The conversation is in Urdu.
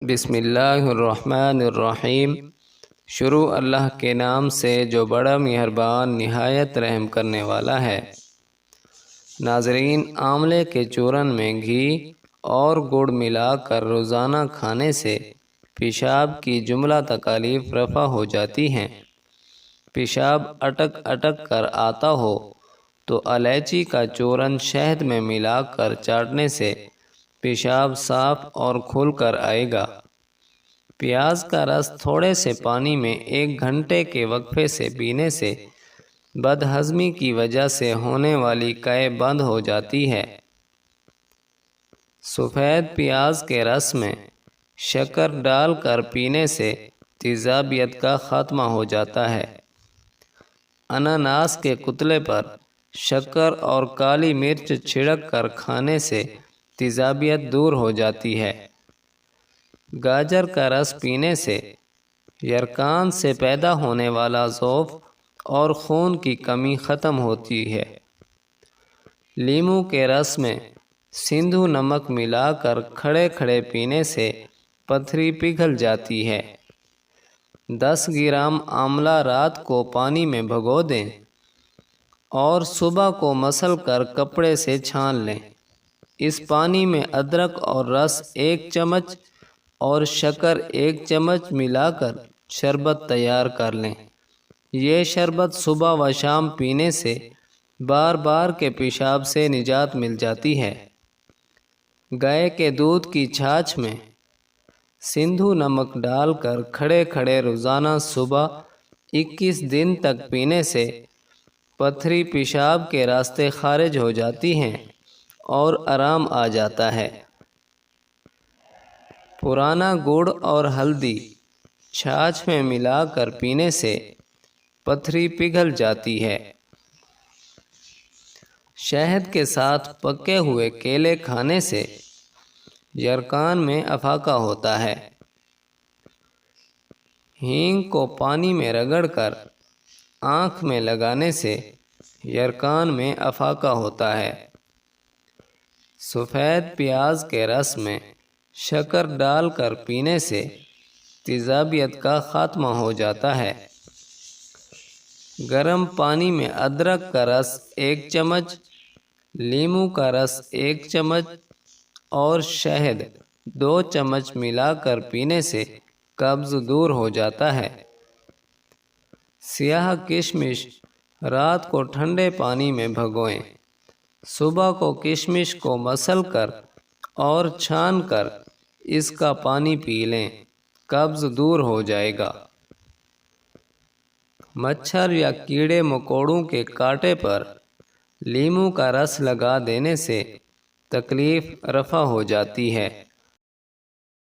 بسم اللہ الرحمن الرحیم۔ شروع اللہ کے نام سے جو بڑا مہربان نہایت رحم کرنے والا ہے۔ ناظرین، آملے کے چورن میں گھی اور گڑ ملا کر روزانہ کھانے سے پیشاب کی جملہ تکالیف رفع ہو جاتی ہیں۔ پیشاب اٹک اٹک کر آتا ہو تو الائچی کا چورن شہد میں ملا کر چاٹنے سے پیشاب صاف اور کھل کر آئے گا۔ پیاز کا رس تھوڑے سے پانی میں 1 گھنٹے کے وقفے سے پینے سے بد ہضمی کی وجہ سے ہونے والی قے بند ہو جاتی ہے۔ سفید پیاز کے رس میں شکر ڈال کر پینے سے تیزابیت کا خاتمہ ہو جاتا ہے۔ اناناس کے کتلے پر شکر اور کالی مرچ چھڑک کر کھانے سے تیزابیت دور ہو جاتی ہے۔ گاجر کا رس پینے سے یرقان سے پیدا ہونے والا ضعف اور خون کی کمی ختم ہوتی ہے۔ لیموں کے رس میں سندھو نمک ملا کر کھڑے کھڑے پینے سے پتھری پگھل جاتی ہے۔ 10 گرام آملہ رات کو پانی میں بھگو دیں اور صبح کو مسل کر کپڑے سے چھان لیں۔ اس پانی میں ادرک اور رس 1 چمچ اور شکر 1 چمچ ملا کر شربت تیار کر لیں۔ یہ شربت صبح و شام پینے سے بار بار کے پیشاب سے نجات مل جاتی ہے۔ گائے کے دودھ کی چھاچھ میں سندھو نمک ڈال کر کھڑے کھڑے روزانہ صبح 21 دن تک پینے سے پتھری پیشاب کے راستے خارج ہو جاتی ہیں اور آرام آ جاتا ہے۔ پرانا گڑ اور ہلدی چھاچھ میں ملا کر پینے سے پتھری پگھل جاتی ہے۔ شہد کے ساتھ پکے ہوئے کیلے کھانے سے یرقان میں افاقہ ہوتا ہے۔ ہینگ کو پانی میں رگڑ کر آنکھ میں لگانے سے یرقان میں افاقہ ہوتا ہے۔ سفید پیاز کے رس میں شکر ڈال کر پینے سے تیزابیت کا خاتمہ ہو جاتا ہے۔ گرم پانی میں ادرک کا رس 1 چمچ، لیموں کا رس 1 چمچ اور شہد 2 چمچ ملا کر پینے سے قبض دور ہو جاتا ہے۔ سیاہ کشمش رات کو ٹھنڈے پانی میں بھگوئیں۔ صبح کو کشمش کو مسل کر اور چھان کر اس کا پانی پی لیں، قبض دور ہو جائے گا۔ مچھر یا کیڑے مکوڑوں کے کاٹے پر لیموں کا رس لگا دینے سے تکلیف رفع ہو جاتی ہے۔